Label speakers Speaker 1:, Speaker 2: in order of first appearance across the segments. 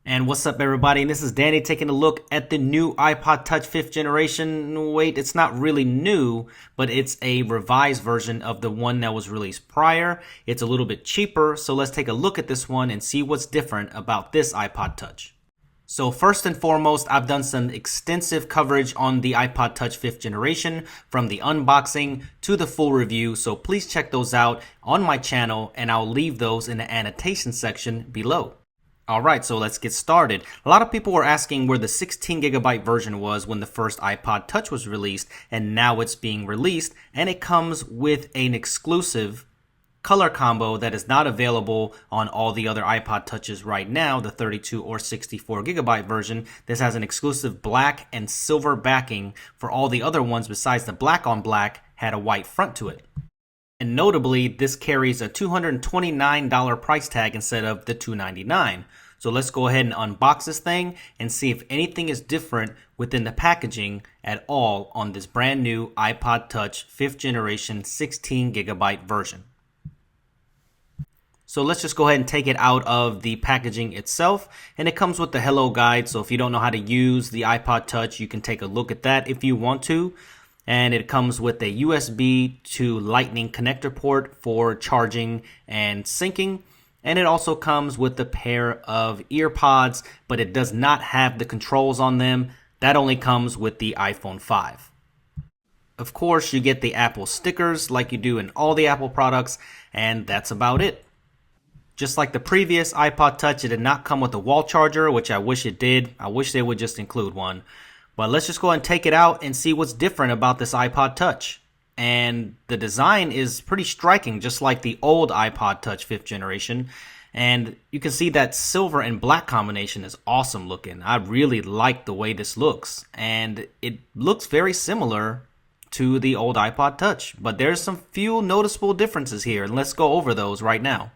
Speaker 1: And what's up, everybody? This is Danny taking a look at the new iPod Touch 5th generation. Wait, it's not really new, but it's a revised version of the one that was released prior. It's a little bit cheaper, so let's take a look at this one and see what's different about this iPod Touch. So first and foremost, I've done some extensive coverage on the iPod Touch 5th generation, from the unboxing to the full review, so please check those out on my channel, and I'll leave those in the annotation section below. Alright, so let's get started. A lot of people were asking where the 16GB version was when the first iPod Touch was released, and now it's being released, and it comes with an exclusive color combo that is not available on all the other iPod Touches right now, the 32 or 64GB version. This has an exclusive black and silver backing, for all the other ones besides the black on black had a white front to it. And notably, this carries a $229 price tag instead of the $299. So let's go ahead and unbox this thing and see if anything is different within the packaging at all on this brand new iPod Touch 5th generation 16GB version. So let's just go ahead and take it out of the packaging itself, and it comes with the Hello Guide. So if you don't know how to use the iPod Touch, you can take a look at that if you want to. And it comes with a USB to Lightning connector port for charging and syncing. And it also comes with a pair of earpods, but it does not have the controls on them. That only comes with the iPhone 5. Of course, you get the Apple stickers like you do in all the Apple products, and that's about it. Just like the previous iPod Touch, it did not come with a wall charger, which I wish it did. I wish they would just include one. But let's just go ahead and take it out and see what's different about this iPod Touch. And the design is pretty striking, just like the old iPod Touch 5th generation. And you can see that silver and black combination is awesome looking. I really like the way this looks. And it looks very similar to the old iPod Touch. But there's some few noticeable differences here, and let's go over those right now.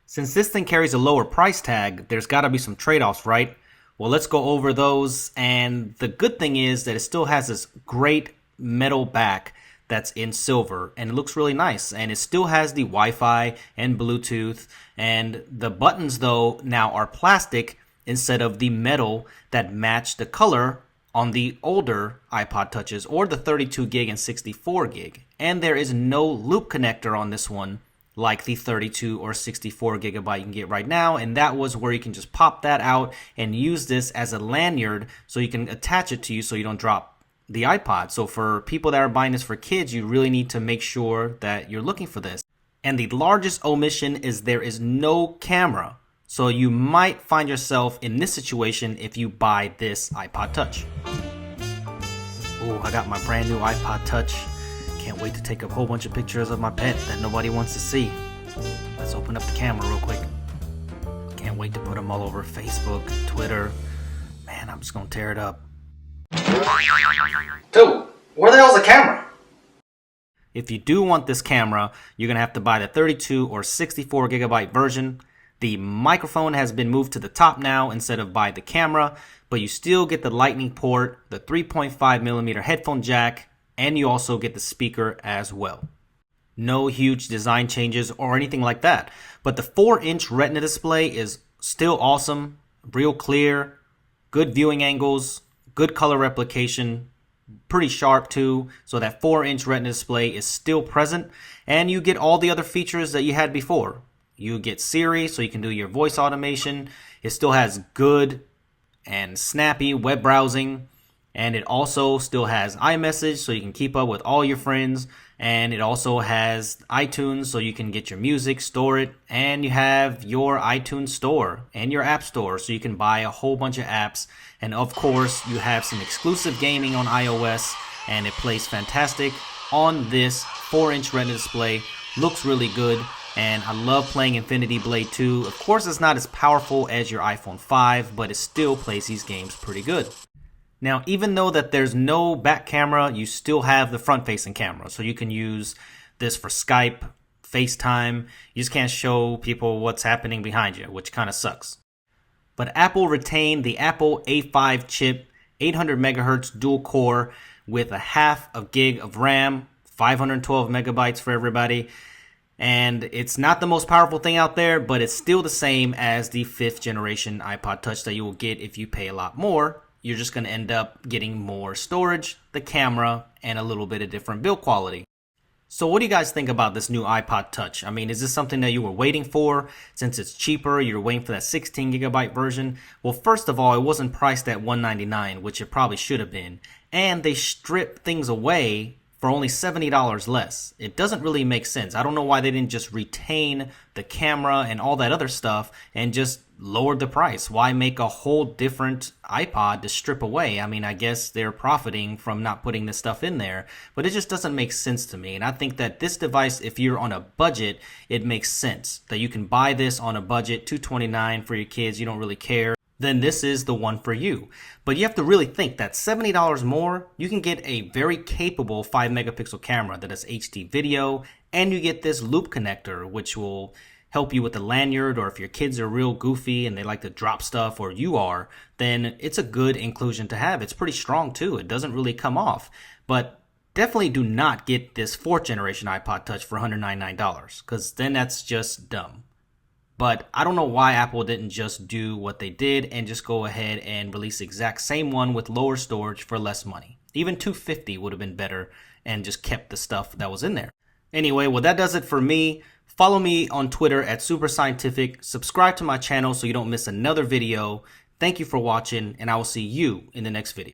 Speaker 1: Since this thing carries a lower price tag, there's got to be some trade-offs, right? Well, let's go over those, and the good thing is that it still has this great metal back that's in silver, and it looks really nice, and it still has the Wi-Fi and Bluetooth, and the buttons, though, now are plastic instead of the metal that match the color on the older iPod Touches, or the 32 gig and 64 gig, and there is no loop connector on this one, like the 32 or 64 gigabyte you can get right now, and that was where you can just pop that out and use this as a lanyard so you can attach it to you so you don't drop the iPod. So for people that are buying this for kids, you really need to make sure that you're looking for this. And the largest omission is there is no camera, so you might find yourself in this situation if you buy this iPod Touch. Oh, I got my brand new iPod Touch. Can't wait to take a whole bunch of pictures of my pet that nobody wants to see. Let's open up the camera real quick. Can't wait to put them all over Facebook, Twitter. Man, I'm just gonna tear it up. Dude, where the hell's the camera? If you do want this camera, you're gonna have to buy the 32 or 64 gigabyte version. The microphone has been moved to the top now instead of by the camera, but you still get the Lightning port, the 3.5mm headphone jack, and you also get the speaker as well. No huge design changes or anything like that. But the 4-inch Retina display is still awesome, real clear, good viewing angles, good color replication, pretty sharp too. So that 4-inch Retina display is still present, and you get all the other features that you had before. You get Siri, so you can do your voice automation. It still has good and snappy web browsing. And it also still has iMessage, so you can keep up with all your friends. And it also has iTunes, so you can get your music, store it. And you have your iTunes store and your App Store, so you can buy a whole bunch of apps. And of course, you have some exclusive gaming on iOS, and it plays fantastic on this 4-inch Retina display. Looks really good, and I love playing Infinity Blade 2. Of course, it's not as powerful as your iPhone 5, but it still plays these games pretty good. Now, even though that there's no back camera, you still have the front-facing camera. So you can use this for Skype, FaceTime. You just can't show people what's happening behind you, which kind of sucks. But Apple retained the Apple A5 chip, 800 megahertz dual core with a half a gig of RAM, 512 megabytes for everybody. And it's not the most powerful thing out there, but it's still the same as the 5th generation iPod Touch that you will get if you pay a lot more. You're just going to end up getting more storage, the camera, and a little bit of different build quality. So what do you guys think about this new iPod Touch? I mean, is this something that you were waiting for? Since it's cheaper, you're waiting for that 16 gigabyte version? Well, first of all, it wasn't priced at $199, which it probably should have been. And they stripped things away for only $70 less. It doesn't really make sense. I don't know why they didn't just retain the camera and all that other stuff and just lowered the price. Why make a whole different iPod to strip away? I mean, I guess they're profiting from not putting this stuff in there, but it just doesn't make sense to me. And I think that this device, if you're on a budget, it makes sense that you can buy this on a budget, $229 for your kids. You don't really care. Then this is the one for you. But you have to really think that $70 more, you can get a very capable 5 megapixel camera that has HD video, and you get this loop connector, which will help you with the lanyard, or if your kids are real goofy and they like to drop stuff, or you are, then it's a good inclusion to have. It's pretty strong too. It doesn't really come off. But definitely do not get this 4th generation iPod Touch for $199, because then that's just dumb. But I don't know why Apple didn't just do what they did and just go ahead and release the exact same one with lower storage for less money. Even $250 would have been better and just kept the stuff that was in there. Anyway, well, that does it for me. Follow me on Twitter at SuperScientific. Subscribe to my channel so you don't miss another video. Thank you for watching, and I will see you in the next video.